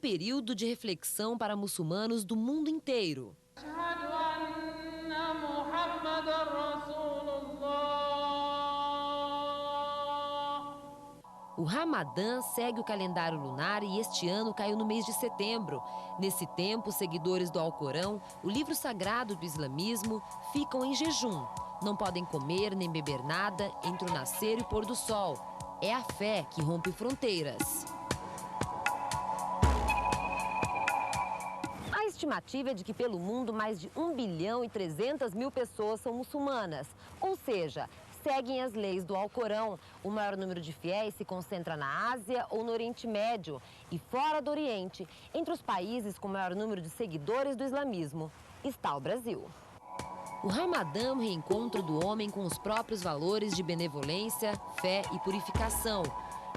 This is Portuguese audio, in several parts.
período de reflexão para muçulmanos do mundo inteiro. O Ramadã segue o calendário lunar e este ano caiu no mês de setembro. Nesse tempo, os seguidores do Alcorão, o livro sagrado do islamismo, ficam em jejum. Não podem comer nem beber nada entre o nascer e o pôr do sol. É a fé que rompe fronteiras. A estimativa é de que pelo mundo mais de 1.300.000.000 pessoas são muçulmanas, ou seja, seguem as leis do Alcorão. O maior número de fiéis se concentra na Ásia ou no Oriente Médio e fora do Oriente. Entre os países com maior número de seguidores do islamismo está o Brasil. O Ramadã é um reencontro do homem com os próprios valores de benevolência, fé e purificação.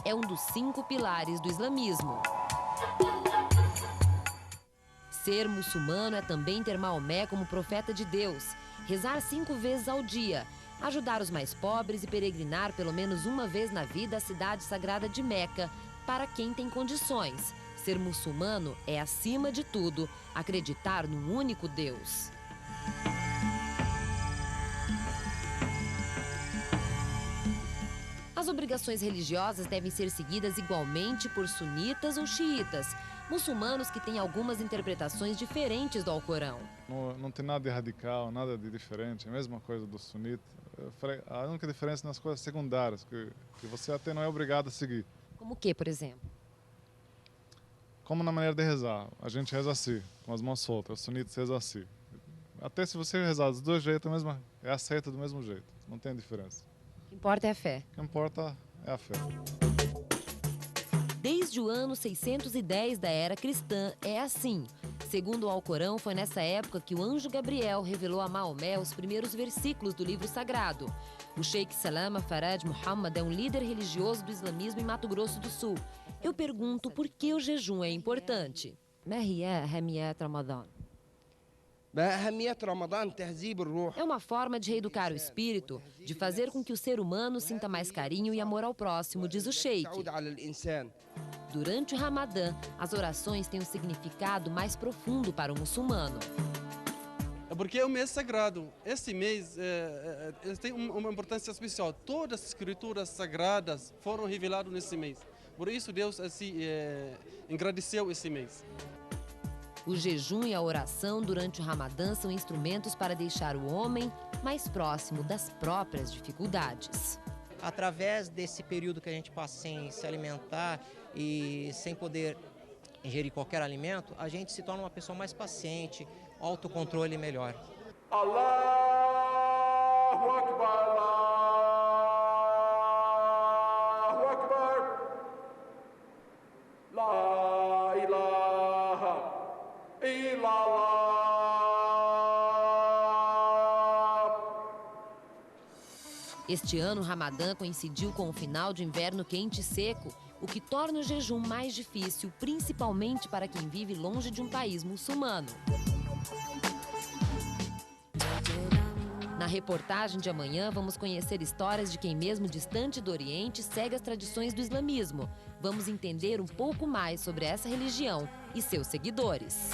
É um dos 5 pilares do islamismo. Ser muçulmano é também ter Maomé como profeta de Deus, rezar 5 vezes ao dia, ajudar os mais pobres e peregrinar pelo menos uma vez na vida à cidade sagrada de Meca, para quem tem condições. Ser muçulmano é, acima de tudo, acreditar num único Deus. As obrigações religiosas devem ser seguidas igualmente por sunitas ou xiitas, muçulmanos que têm algumas interpretações diferentes do Alcorão. Não tem nada de radical, nada de diferente, é a mesma coisa do sunita. A única diferença nas coisas secundárias, que você até não é obrigado a seguir. Como o que, por exemplo? Como na maneira de rezar. A gente reza assim, com as mãos soltas, os sunitas rezam assim. Até se você rezar dos dois jeitos, é aceita do mesmo jeito, não tem diferença. O que importa é a fé. O que importa é a fé. Desde o ano 610 da era cristã, é assim. Segundo o Alcorão, foi nessa época que o anjo Gabriel revelou a Maomé os primeiros versículos do livro sagrado. O Sheikh Salama Faraj Muhammad é um líder religioso do islamismo em Mato Grosso do Sul. Eu pergunto por que o jejum é importante. É uma forma de reeducar o espírito, de fazer com que o ser humano sinta mais carinho e amor ao próximo, diz o Sheikh. Durante o Ramadã, as orações têm um significado mais profundo para o muçulmano. É porque é um mês sagrado. Esse mês tem uma importância especial. Todas as escrituras sagradas foram reveladas nesse mês. Por isso Deus assim, agradeceu esse mês. O jejum e a oração durante o Ramadã são instrumentos para deixar o homem mais próximo das próprias dificuldades. Através desse período que a gente passa sem se alimentar e sem poder ingerir qualquer alimento, a gente se torna uma pessoa mais paciente, autocontrole melhor. Allahu Akbar, Allahu Akbar, La ilaha illallah. Este ano, o Ramadã coincidiu com o final de inverno quente e seco, o que torna o jejum mais difícil, principalmente para quem vive longe de um país muçulmano. Na reportagem de amanhã, vamos conhecer histórias de quem, mesmo distante do Oriente, segue as tradições do islamismo. Vamos entender um pouco mais sobre essa religião e seus seguidores.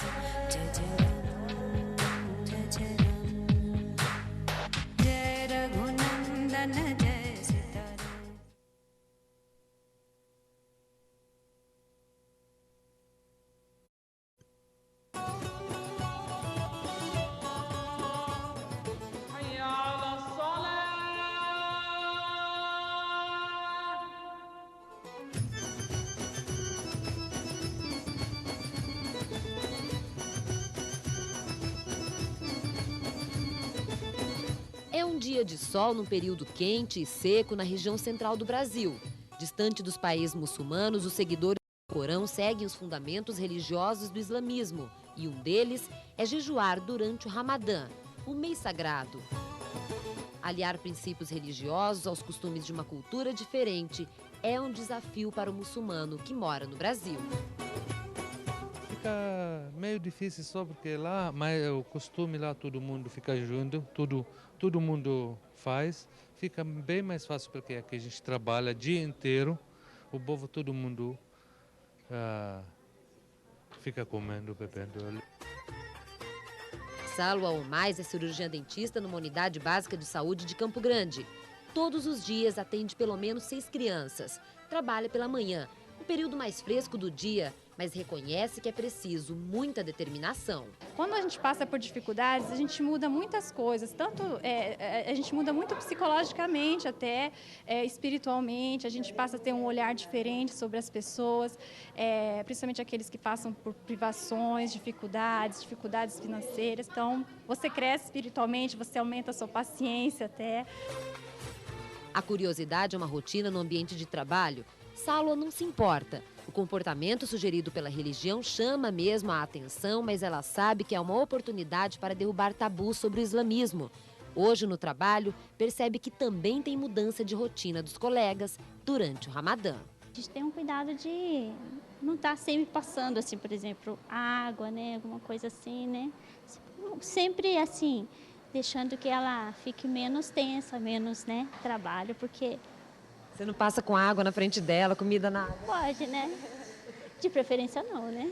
É um dia de sol num período quente e seco na região central do Brasil. Distante dos países muçulmanos, os seguidores do Corão seguem os fundamentos religiosos do islamismo. E um deles é jejuar durante o Ramadã, o mês sagrado. Aliar princípios religiosos aos costumes de uma cultura diferente é um desafio para o muçulmano que mora no Brasil. Fica meio difícil só porque lá, mas o costume lá todo mundo fica junto, todo mundo faz. Fica bem mais fácil porque aqui a gente trabalha o dia inteiro, o povo todo mundo fica comendo, bebendo. Salwa Omais é cirurgiã dentista numa unidade básica de saúde de Campo Grande. Todos os dias atende pelo menos 6 crianças. Trabalha pela manhã, um período mais fresco do dia, mas reconhece que é preciso muita determinação. Quando a gente passa por dificuldades, a gente muda muitas coisas, tanto a gente muda muito psicologicamente, até espiritualmente, a gente passa a ter um olhar diferente sobre as pessoas, principalmente aqueles que passam por privações, dificuldades financeiras. Então, você cresce espiritualmente, você aumenta a sua paciência até. A curiosidade é uma rotina no ambiente de trabalho. Salwa não se importa. O comportamento sugerido pela religião chama mesmo a atenção, mas ela sabe que é uma oportunidade para derrubar tabus sobre o islamismo. Hoje, no trabalho, percebe que também tem mudança de rotina dos colegas durante o Ramadã. A gente tem um cuidado de não estar sempre passando, assim, por exemplo, água, né, alguma coisa assim, né? Sempre assim, deixando que ela fique menos tensa, menos, né, trabalho, porque... Você não passa com água na frente dela, comida na água? Pode, né? De preferência não, né?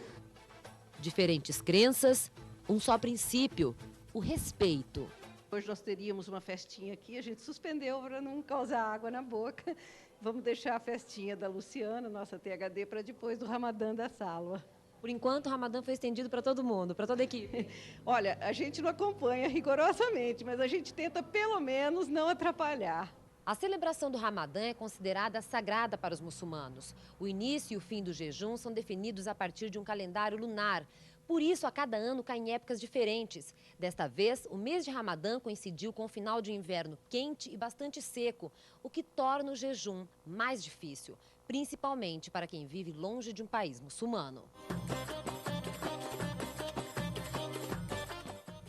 Diferentes crenças, um só princípio, o respeito. Hoje nós teríamos uma festinha aqui, a gente suspendeu para não causar água na boca. Vamos deixar a festinha da Luciana, nossa THD, para depois do Ramadã da Salwa. Por enquanto, o Ramadã foi estendido para todo mundo, para toda a equipe. Olha, a gente não acompanha rigorosamente, mas a gente tenta pelo menos não atrapalhar. A celebração do Ramadã é considerada sagrada para os muçulmanos. O início e o fim do jejum são definidos a partir de um calendário lunar. Por isso, a cada ano caem épocas diferentes. Desta vez, o mês de Ramadã coincidiu com o final de um inverno quente e bastante seco, o que torna o jejum mais difícil, principalmente para quem vive longe de um país muçulmano.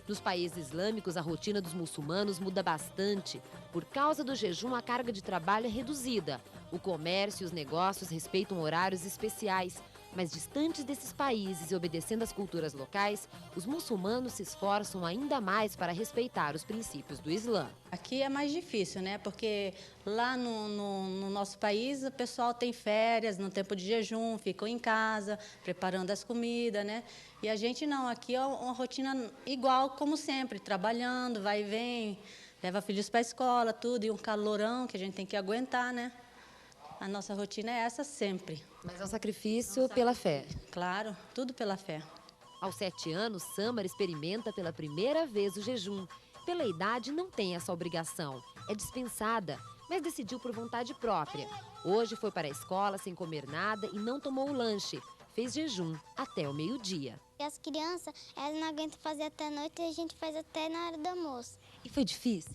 Nos países islâmicos, a rotina dos muçulmanos muda bastante. Por causa do jejum, a carga de trabalho é reduzida. O comércio e os negócios respeitam horários especiais. Mas distantes desses países e obedecendo às culturas locais, os muçulmanos se esforçam ainda mais para respeitar os princípios do Islã. Aqui é mais difícil, né? Porque lá no nosso país o pessoal tem férias no tempo de jejum, ficam em casa, preparando as comidas, né? E a gente não, aqui é uma rotina igual como sempre, trabalhando, vai e vem, leva filhos para a escola, tudo, e um calorão que a gente tem que aguentar, né? A nossa rotina é essa sempre. Mas é um sacrifício pela fé. Claro, tudo pela fé. Aos 7 anos, Samar experimenta pela primeira vez o jejum. Pela idade, não tem essa obrigação. É dispensada, mas decidiu por vontade própria. Hoje foi para a escola sem comer nada e não tomou o lanche. Fez jejum até o meio-dia. As crianças, elas não aguentam fazer até a noite e a gente faz até na hora do almoço. E foi difícil?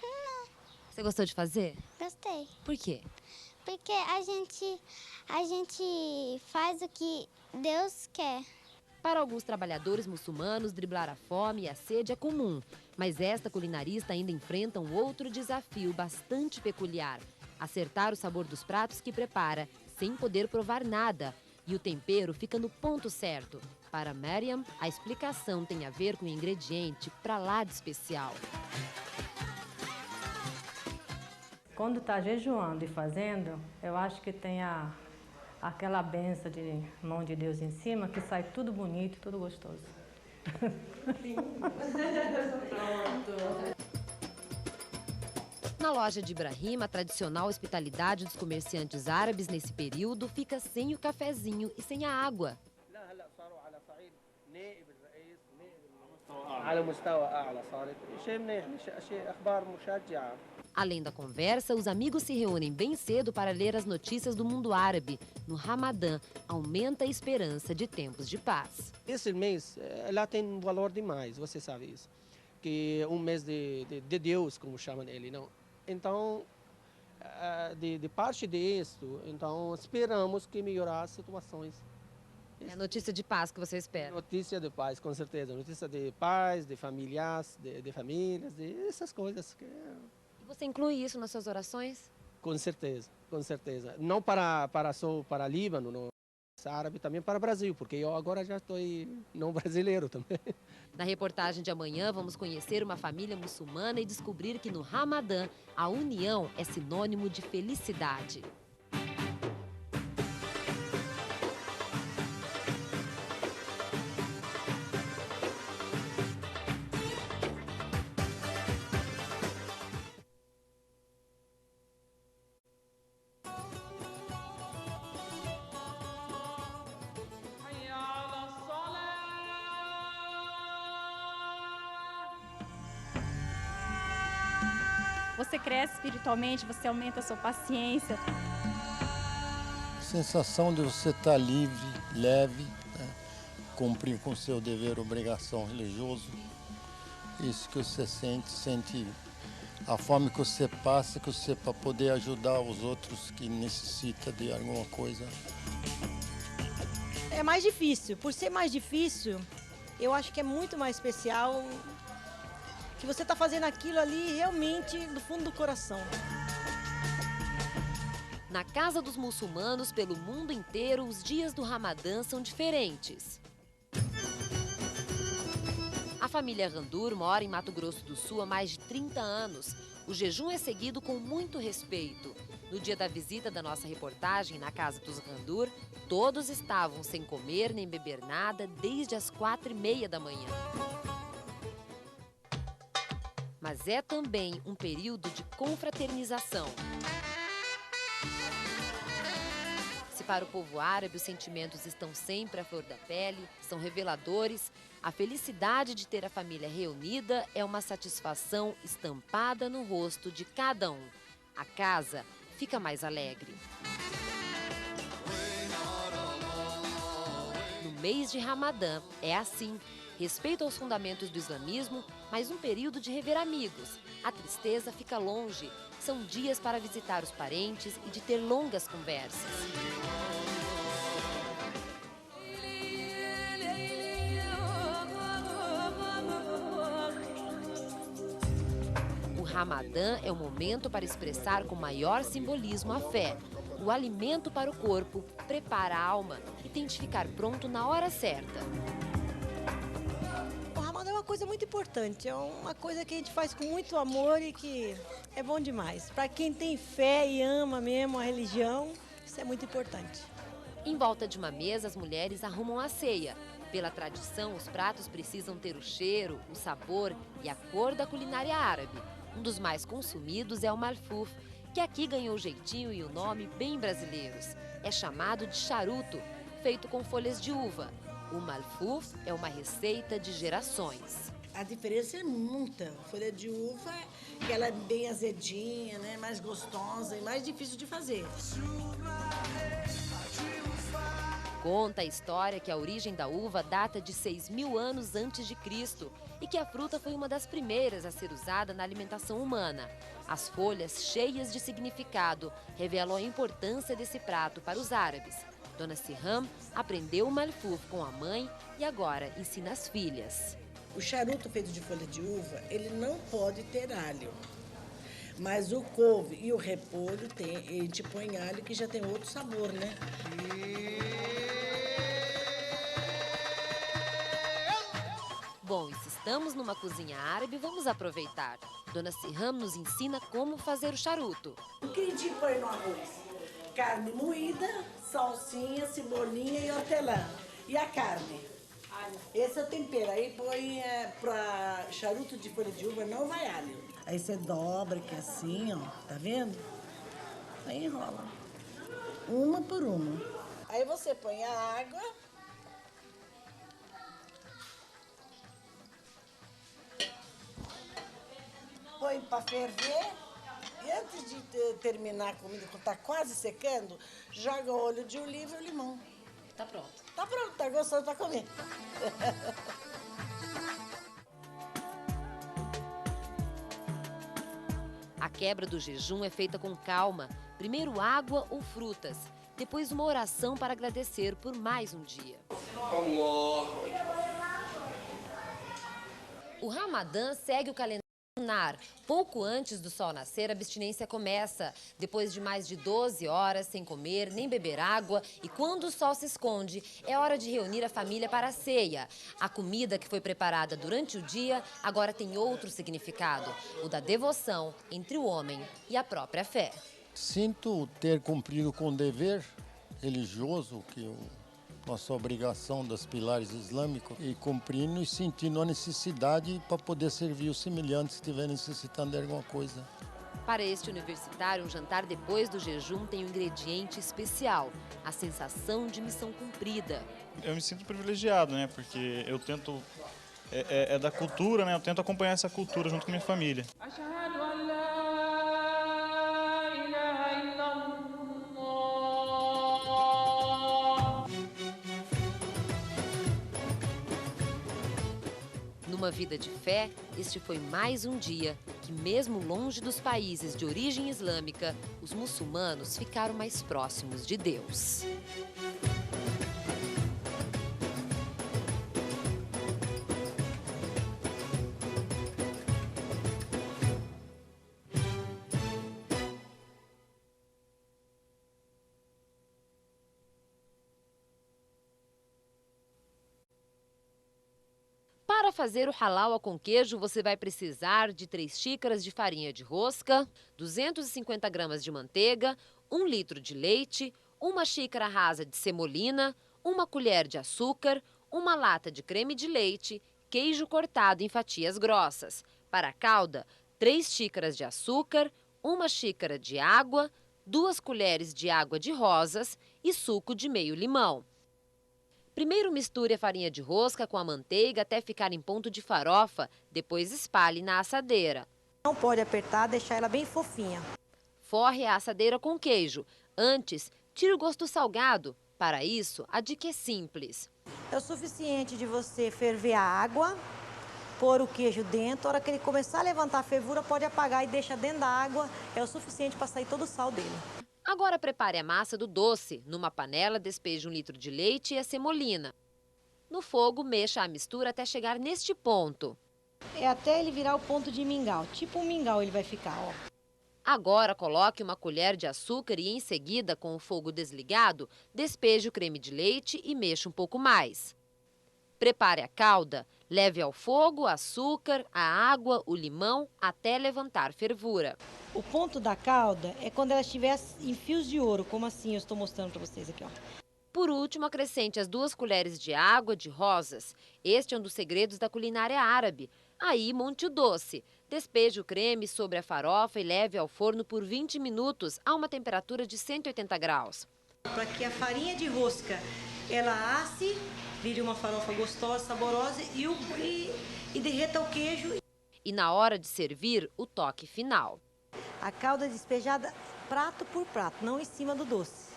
Não. Você gostou de fazer? Gostei. Por quê? Porque a gente faz o que Deus quer. Para alguns trabalhadores muçulmanos, driblar a fome e a sede é comum. Mas esta culinarista ainda enfrenta um outro desafio bastante peculiar. Acertar o sabor dos pratos que prepara, sem poder provar nada. E o tempero fica no ponto certo. Para Mariam, a explicação tem a ver com um ingrediente pra lá de especial. Quando está jejuando e fazendo, eu acho que tem aquela benção de mão de Deus em cima, que sai tudo bonito, tudo gostoso. Na loja de Ibrahim, a tradicional hospitalidade dos comerciantes árabes nesse período fica sem o cafezinho e sem a água. Além da conversa, os amigos se reúnem bem cedo para ler as notícias do mundo árabe. No Ramadã, aumenta a esperança de tempos de paz. Esse mês, lá tem valor demais, você sabe isso. Que é um mês de Deus, como chamam ele, não? Então, de parte disso, então esperamos que melhorar as situações. É a notícia de paz que você espera? Notícia de paz, com certeza. Notícia de paz, de familiares, de famílias, de essas coisas. E você inclui isso nas suas orações? Com certeza, com certeza. Não só para Líbano, não, árabe, também para o Brasil, porque eu agora já estou não brasileiro também. Na reportagem de amanhã, vamos conhecer uma família muçulmana e descobrir que no Ramadã, a união é sinônimo de felicidade. você cresce espiritualmente, você aumenta a sua paciência. Sensação de você estar livre, leve, né? Cumprir com o seu dever, obrigação religioso. Isso que você sente a fome que você passa, que você para poder ajudar os outros que necessitam de alguma coisa. É mais difícil. Por ser mais difícil, eu acho que é muito mais especial que você está fazendo aquilo ali realmente do fundo do coração. Na casa dos muçulmanos pelo mundo inteiro, os dias do Ramadã são diferentes. A família Ghandour mora em Mato Grosso do Sul há mais de 30 anos. O jejum é seguido com muito respeito. No dia da visita da nossa reportagem na casa dos Ghandour, todos estavam sem comer nem beber nada desde as 4h30 da manhã. Mas é também um período de confraternização. Se para o povo árabe os sentimentos estão sempre à flor da pele, são reveladores, a felicidade de ter a família reunida é uma satisfação estampada no rosto de cada um. A casa fica mais alegre. No mês de Ramadã é assim. Respeito aos fundamentos do islamismo, mas um período de rever amigos. A tristeza fica longe. São dias para visitar os parentes e de ter longas conversas. O Ramadã é o momento para expressar com maior simbolismo a fé. O alimento para o corpo prepara a alma e tem de ficar pronto na hora certa. O Ramadã é uma coisa muito importante, é uma coisa que a gente faz com muito amor e que é bom demais. Para quem tem fé e ama mesmo a religião, isso é muito importante. Em volta de uma mesa, as mulheres arrumam a ceia. Pela tradição, os pratos precisam ter o cheiro, o sabor e a cor da culinária árabe. Um dos mais consumidos é o malfouf, que aqui ganhou o jeitinho e o nome bem brasileiros. É chamado de charuto, feito com folhas de uva. O malfouf é uma receita de gerações. A diferença é muita. Folha de uva, que ela é bem azedinha, né? Mais gostosa e mais difícil de fazer. Conta a história que a origem da uva data de 6.000 anos antes de Cristo e que a fruta foi uma das primeiras a ser usada na alimentação humana. As folhas, cheias de significado, revelam a importância desse prato para os árabes. Dona Siham aprendeu o malfouf com a mãe e agora ensina as filhas. O charuto feito de folha de uva, ele não pode ter alho. Mas o couve e o repolho, a gente põe alho que já tem outro sabor, né? Bom, e se estamos numa cozinha árabe, vamos aproveitar. Dona Siham nos ensina como fazer o charuto. O que a gente põe no arroz? Carne moída, salsinha, cebolinha e hortelã. E a carne? Esse é o tempero. Aí põe para charuto de folha de uva, não vai alho. Aí você dobra aqui assim, ó. Tá vendo? Aí enrola. Uma por uma. Aí você põe a água. Põe para ferver e antes de terminar a comida, quando está quase secando, joga o óleo de oliva e o limão. Tá pronto. Tá pronto, tá gostoso para comer. A quebra do jejum é feita com calma. Primeiro água ou frutas, depois uma oração para agradecer por mais um dia. O Ramadã segue o calendário lunar. Pouco antes do sol nascer, a abstinência começa. Depois de mais de 12 horas sem comer nem beber água e quando o sol se esconde, é hora de reunir a família para a ceia. A comida que foi preparada durante o dia agora tem outro significado, o da devoção entre o homem e a própria fé. Sinto ter cumprido com o dever religioso, nossa obrigação dos pilares islâmicos, e cumprindo e sentindo a necessidade para poder servir os semelhantes que estiverem necessitando de alguma coisa. Para este universitário, um jantar depois do jejum tem um ingrediente especial, a sensação de missão cumprida. Eu me sinto privilegiado, né? Porque eu tento, é da cultura, né? Eu tento acompanhar essa cultura junto com a minha família. uma vida de fé, este foi mais um dia que, mesmo longe dos países de origem islâmica, os muçulmanos ficaram mais próximos de Deus. Para fazer o halawa com queijo, você vai precisar de 3 xícaras de farinha de rosca, 250 gramas de manteiga, 1 litro de leite, 1 xícara rasa de semolina, 1 colher de açúcar, 1 lata de creme de leite, queijo cortado em fatias grossas. Para a calda, 3 xícaras de açúcar, 1 xícara de água, 2 colheres de água de rosas e suco de meio limão. Primeiro misture a farinha de rosca com a manteiga até ficar em ponto de farofa, depois espalhe na assadeira. Não pode apertar, deixar ela bem fofinha. Forre a assadeira com queijo. Antes, tire o gosto salgado. Para isso, a dica é simples. É o suficiente de você ferver a água, pôr o queijo dentro. A hora que ele começar a levantar a fervura, pode apagar e deixa dentro da água. É o suficiente para sair todo o sal dele. Agora prepare a massa do doce. Numa panela, despeje 1 litro de leite e a semolina. No fogo, mexa a mistura até chegar neste ponto. É até ele virar o ponto de mingau. Tipo um mingau ele vai ficar, ó. Agora coloque 1 colher de açúcar e em seguida, com o fogo desligado, despeje o creme de leite e mexa um pouco mais. Prepare a calda. Leve ao fogo o açúcar, a água, o limão, até levantar fervura. O ponto da calda é quando ela estiver em fios de ouro, como assim eu estou mostrando para vocês aqui, ó. Por último, acrescente as 2 colheres de água de rosas. Este é um dos segredos da culinária árabe. Aí, monte o doce. Despeje o creme sobre a farofa e leve ao forno por 20 minutos a uma temperatura de 180 graus. Para que a farinha de rosca, ela asse, vire uma farofa gostosa, saborosa e derreta o queijo. E na hora de servir, o toque final. A calda despejada prato por prato, não em cima do doce.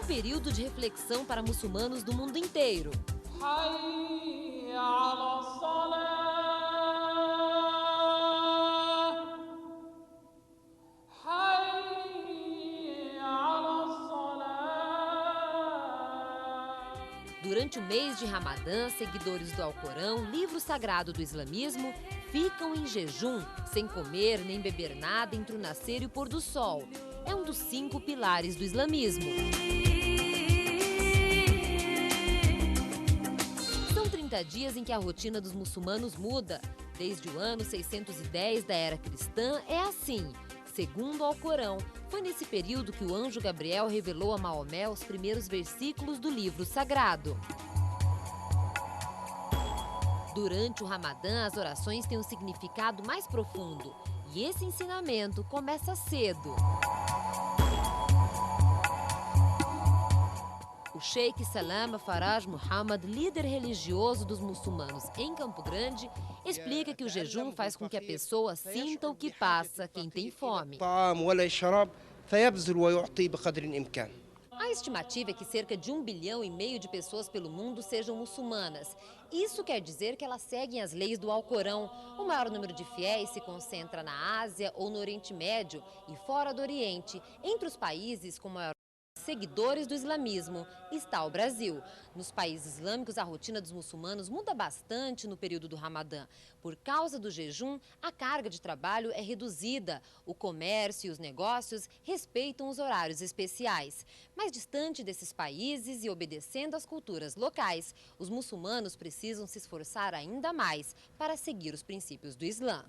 Período de reflexão para muçulmanos do mundo inteiro. Durante o mês de Ramadã, seguidores do Alcorão, livro sagrado do islamismo, ficam em jejum, sem comer nem beber nada entre o nascer e o pôr do sol. É um dos 5 pilares do islamismo. São 30 dias em que a rotina dos muçulmanos muda. Desde o ano 610 da era cristã é assim. Segundo o Alcorão, foi nesse período que o anjo Gabriel revelou a Maomé os primeiros versículos do livro sagrado. Durante o Ramadã, as orações têm um significado mais profundo. E esse ensinamento começa cedo. O Sheikh Salama Faraj Muhammad, líder religioso dos muçulmanos em Campo Grande, explica que o jejum faz com que a pessoa sinta o que passa quem tem fome. A estimativa é que cerca de 1,5 bilhão de pessoas pelo mundo sejam muçulmanas. Isso quer dizer que elas seguem as leis do Alcorão. O maior número de fiéis se concentra na Ásia ou no Oriente Médio e fora do Oriente. Entre os países com maior seguidores do islamismo está o Brasil. Nos países islâmicos, a rotina dos muçulmanos muda bastante no período do Ramadã. Por causa do jejum, a carga de trabalho é reduzida. O comércio e os negócios respeitam os horários especiais. Mais distante desses países e obedecendo às culturas locais, os muçulmanos precisam se esforçar ainda mais para seguir os princípios do Islã.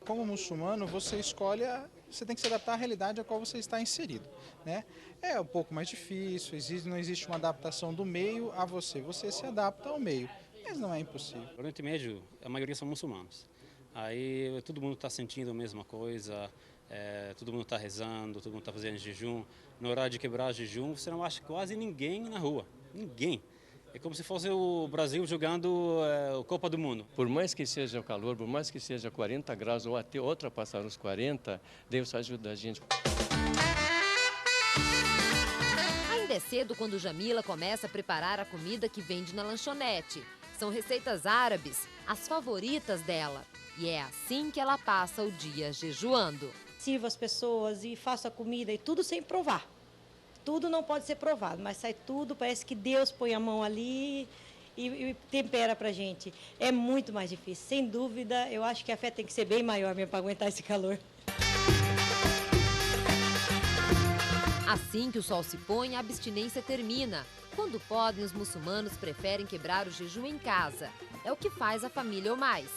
Como muçulmano, você tem que se adaptar à realidade a qual você está inserido, né? É um pouco mais difícil, não existe uma adaptação do meio a você se adapta ao meio. mas não é impossível. No Oriente Médio, a maioria são muçulmanos. Aí todo mundo está sentindo a mesma coisa, todo mundo está rezando, todo mundo está fazendo jejum. Na hora de quebrar jejum, você não acha quase ninguém na rua. Ninguém. É como se fosse o Brasil jogando a Copa do Mundo. Por mais que seja o calor, por mais que seja 40 graus ou até ultrapassar os 40, Deus ajuda a gente. Ainda é cedo quando Jamila começa a preparar a comida que vende na lanchonete. São receitas árabes, as favoritas dela. E é assim que ela passa o dia jejuando. Sirvo as pessoas e faço a comida e tudo sem provar. Tudo não pode ser provado, mas sai tudo, parece que Deus põe a mão ali e tempera pra gente. É muito mais difícil, sem dúvida. Eu acho que a fé tem que ser bem maior mesmo para aguentar esse calor. Assim que o sol se põe, a abstinência termina. Quando podem, os muçulmanos preferem quebrar o jejum em casa. É o que faz a família ou mais.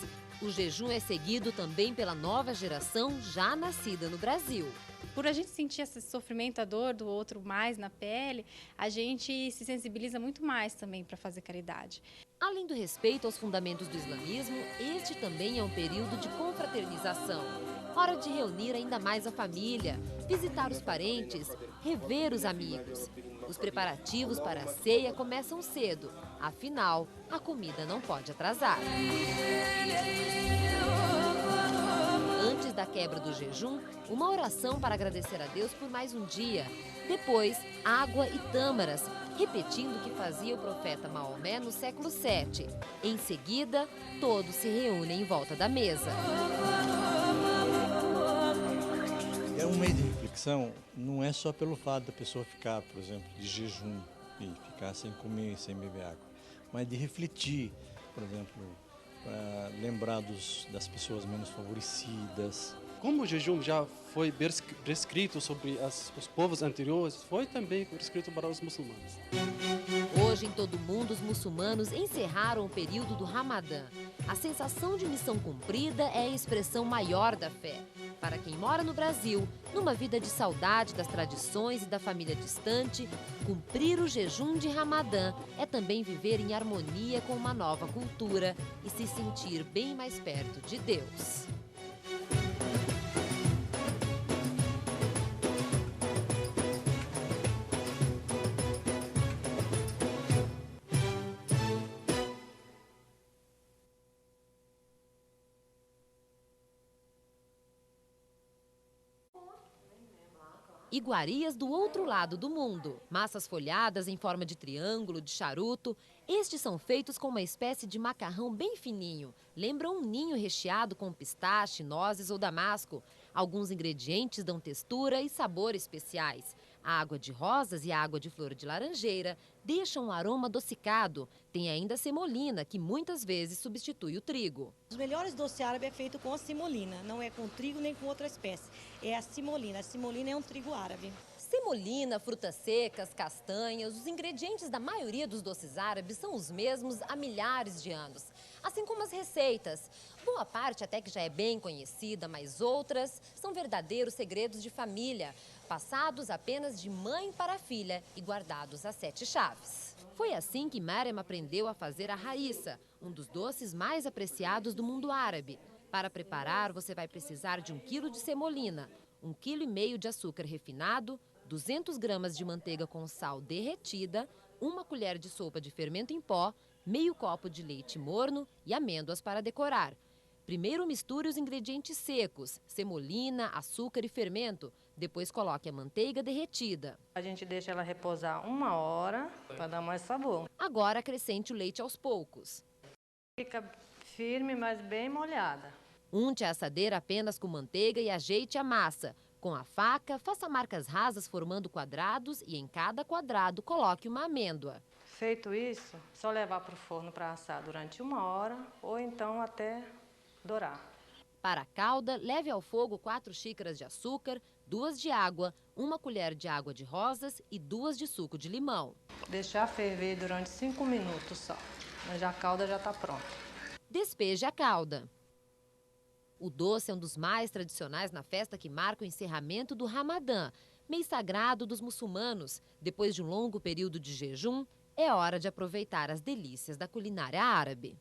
O jejum é seguido também pela nova geração já nascida no Brasil. Por a gente sentir esse sofrimento, a dor do outro mais na pele, a gente se sensibiliza muito mais também para fazer caridade. Além do respeito aos fundamentos do islamismo, este também é um período de confraternização. Hora de reunir ainda mais a família, visitar os parentes, rever os amigos. Os preparativos para a ceia começam cedo, afinal, a comida não pode atrasar. Antes da quebra do jejum, uma oração para agradecer a Deus por mais um dia. Depois, água e tâmaras, repetindo o que fazia o profeta Maomé no século VII. Em seguida, todos se reúnem em volta da mesa. É um meio de reflexão, não é só pelo fato da pessoa ficar, por exemplo, de jejum e ficar sem comer, sem beber água, mas de refletir, por exemplo, para lembrar das pessoas menos favorecidas. Como o jejum já foi prescrito sobre os povos anteriores, foi também prescrito para os muçulmanos. Hoje, em todo o mundo, os muçulmanos encerraram o período do Ramadã. A sensação de missão cumprida é a expressão maior da fé. Para quem mora no Brasil, numa vida de saudade das tradições e da família distante, cumprir o jejum de Ramadã é também viver em harmonia com uma nova cultura e se sentir bem mais perto de Deus. Iguarias do outro lado do mundo. Massas folhadas em forma de triângulo, de charuto. Estes são feitos com uma espécie de macarrão bem fininho. Lembram um ninho recheado com pistache, nozes ou damasco. Alguns ingredientes dão textura e sabor especiais. A água de rosas e a água de flor de laranjeira deixam um aroma adocicado. Tem ainda a semolina, que muitas vezes substitui o trigo. Os melhores doces árabes é feito com a semolina, não é com trigo nem com outra espécie. É a semolina. A semolina é um trigo árabe. Semolina, frutas secas, castanhas, os ingredientes da maioria dos doces árabes são os mesmos há milhares de anos. Assim como as receitas. Boa parte até que já é bem conhecida, mas outras são verdadeiros segredos de família, passados apenas de mãe para filha e guardados a 7 chaves. Foi assim que Mariam aprendeu a fazer a harissa, um dos doces mais apreciados do mundo árabe. Para preparar, você vai precisar de 1 quilo de semolina, 1,5 kg de açúcar refinado, 200 gramas de manteiga com sal derretida, 1 colher de sopa de fermento em pó, meio copo de leite morno e amêndoas para decorar. Primeiro misture os ingredientes secos, semolina, açúcar e fermento. Depois coloque a manteiga derretida. A gente deixa ela repousar 1 hora para dar mais sabor. Agora acrescente o leite aos poucos. Fica firme, mas bem molhada. Unte a assadeira apenas com manteiga e ajeite a massa. Com a faca, faça marcas rasas formando quadrados e em cada quadrado coloque uma amêndoa. Feito isso, só levar para o forno para assar durante 1 hora ou então até dourar. Para a calda, leve ao fogo 4 xícaras de açúcar, 2 de água, 1 colher de água de rosas e 2 de suco de limão. Deixar ferver durante 5 minutos só, mas a calda já está pronta. Despeje a calda. O doce é um dos mais tradicionais na festa que marca o encerramento do Ramadã, mês sagrado dos muçulmanos. Depois de um longo período de jejum, É hora de aproveitar as delícias da culinária árabe.